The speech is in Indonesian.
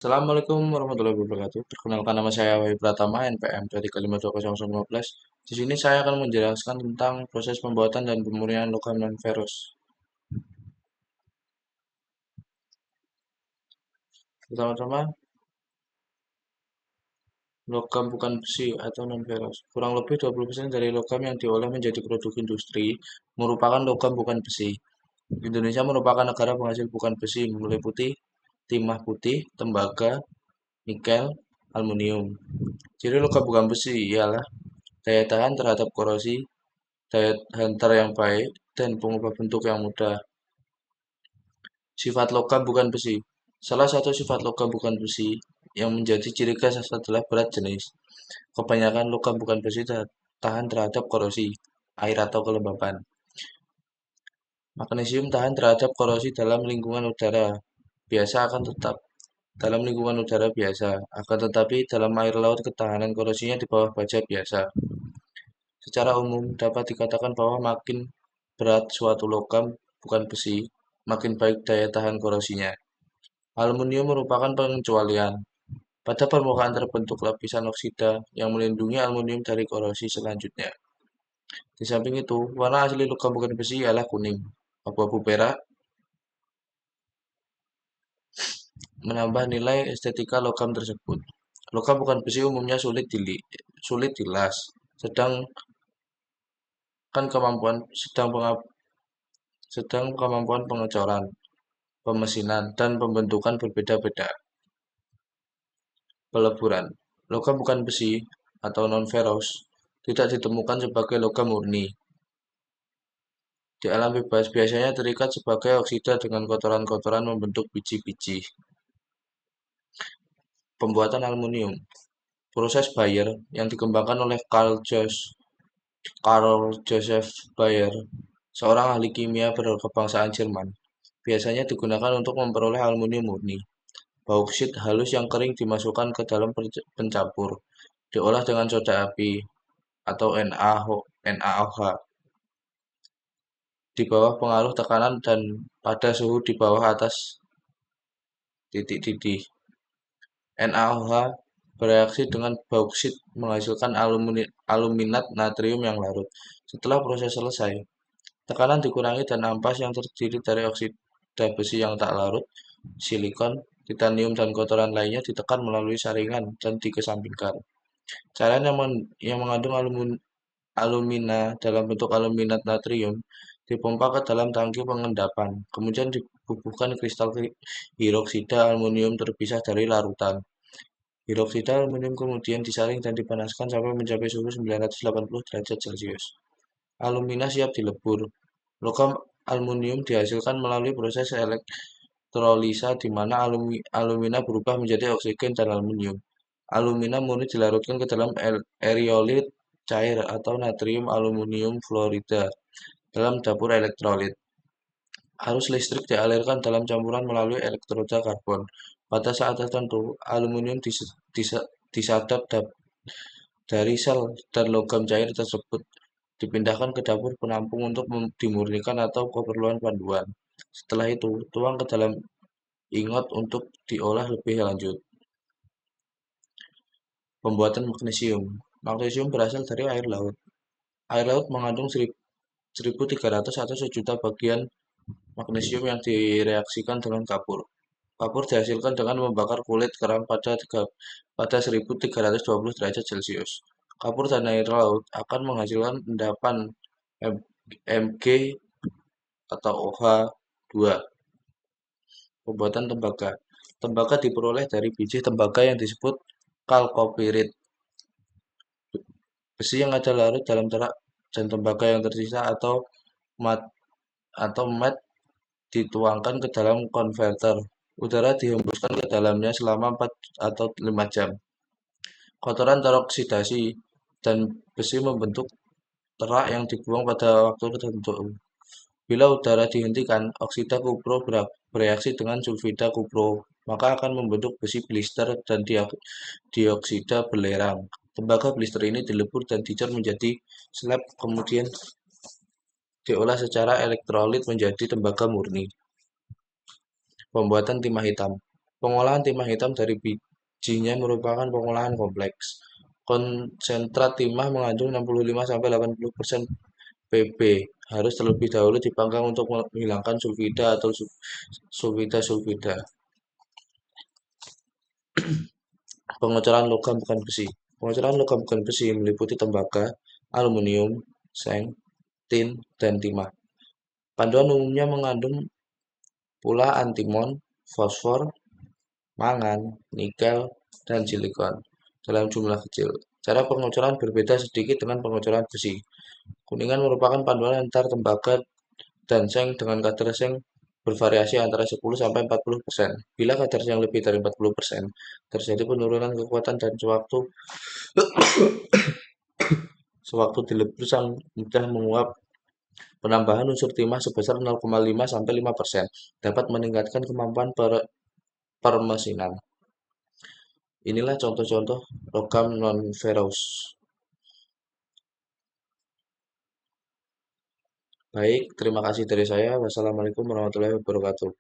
Assalamualaikum warahmatullahi wabarakatuh. Perkenalkan nama saya Wahyu Pratama, NPM 3520015. Di sini saya akan menjelaskan tentang proses pembuatan dan pemurnian logam non-ferrous. Pertama-tama, logam bukan besi atau non-ferrous. Kurang lebih 20% dari logam yang diolah menjadi produk industri merupakan logam bukan besi. Indonesia merupakan negara penghasil bukan besi meliputi timah putih, tembaga, nikel, aluminium. Jadi logam bukan besi ialah daya tahan terhadap korosi, daya hantar yang baik, dan pengubah bentuk yang mudah. Sifat logam bukan besi. Salah satu sifat logam bukan besi yang menjadi ciri khas adalah berat jenis. Kebanyakan logam bukan besi tahan terhadap korosi, air atau kelembapan. Magnesium tahan terhadap korosi dalam lingkungan udara biasa akan tetap dalam lingkungan udara biasa, akan tetapi dalam air laut ketahanan korosinya di bawah baja biasa. Secara umum, dapat dikatakan bahwa makin berat suatu logam bukan besi, makin baik daya tahan korosinya. Aluminium merupakan pengecualian. Pada permukaan terbentuk lapisan oksida yang melindungi aluminium dari korosi selanjutnya. Di samping itu, warna asli logam bukan besi ialah kuning, abu-abu perak, menambah nilai estetika logam tersebut. Logam bukan besi umumnya sulit dilas, sedangkan sedang kemampuan pengecoran, pemesinan, dan pembentukan berbeda-beda. Peleburan. Logam bukan besi atau non-ferrous tidak ditemukan sebagai logam murni. Di alam bebas biasanya terikat sebagai oksida dengan kotoran-kotoran membentuk biji-biji. Pembuatan aluminium. Proses Bayer yang dikembangkan oleh Carl Joseph Bayer, seorang ahli kimia berkebangsaan Jerman, biasanya digunakan untuk memperoleh aluminium murni. Bauksit halus yang kering dimasukkan ke dalam pencampur, diolah dengan soda api atau NaOH di bawah pengaruh tekanan dan pada suhu di bawah atas titik didih. NaOH bereaksi dengan bauksit menghasilkan aluminat natrium yang larut. Setelah proses selesai, tekanan dikurangi dan ampas yang terdiri dari oksida besi yang tak larut, silikon, titanium, dan kotoran lainnya ditekan melalui saringan dan dikesampingkan. Cairan yang mengandung alumina dalam bentuk aluminat natrium dipompa ke dalam tangki pengendapan, kemudian dibubuhkan kristal hidroksida aluminium terpisah dari larutan. Hidroksida aluminium kemudian disaring dan dipanaskan sampai mencapai suhu 980 derajat Celcius. Alumina siap dilebur. Logam aluminium dihasilkan melalui proses elektrolisa di mana alumina berubah menjadi oksigen dan aluminium. Alumina murni dilarutkan ke dalam eriolit cair atau natrium aluminium fluorida dalam dapur elektrolit. Arus listrik dialirkan dalam campuran melalui elektroda karbon. Pada saat tertentu, aluminium disadap dari sel dan logam cair tersebut dipindahkan ke dapur penampung untuk dimurnikan atau keperluan panduan. Setelah itu, tuang ke dalam ingot untuk diolah lebih lanjut. Pembuatan magnesium. Magnesium berasal dari air laut. Air laut mengandung 1.300 atau 1 juta bagian magnesium yang direaksikan dengan kapur. Kapur dihasilkan dengan membakar kulit kerang pada 1320 derajat Celcius. Kapur dan air laut akan menghasilkan endapan Mg atau OH2. Pembuatan tembaga. Tembaga diperoleh dari biji tembaga yang disebut kalkopirit. Besi yang ada larut dalam terak dan tembaga yang tersisa mat dituangkan ke dalam konverter. Udara dihembuskan ke dalamnya selama 4 atau 5 jam. Kotoran teroksidasi dan besi membentuk terak yang dibuang pada waktu tertentu. Bila udara dihentikan, oksida kupro bereaksi dengan sulfida kupro, maka akan membentuk besi blister dan dioksida belerang. Tembaga blister ini dilebur dan dicor menjadi slab, kemudian diolah secara elektrolit menjadi tembaga murni. Pembuatan timah hitam. Pengolahan timah hitam dari bijinya merupakan pengolahan kompleks. Konsentrat timah mengandung 65-80% Pb. Harus terlebih dahulu dipanggang untuk menghilangkan sulfida atau sulfida. Pengecoran logam bukan besi. Pengecoran logam bukan besi meliputi tembaga, aluminium, seng, tin, dan timah. Panduan umumnya mengandung pula antimon, fosfor, mangan, nikel, dan silikon dalam jumlah kecil. Cara pengecoran berbeda sedikit dengan pengecoran besi. Kuningan merupakan panduan antar tembaga dan seng dengan kadar seng bervariasi antara 10-40%. Bila kadar seng lebih dari 40%, terjadi penurunan kekuatan dan sewaktu dilepas mudah menguap. Penambahan unsur timah sebesar 0,5-5% dapat meningkatkan kemampuan permesinan. Inilah contoh-contoh logam non-ferrous. Baik, terima kasih dari saya. Wassalamualaikum warahmatullahi wabarakatuh.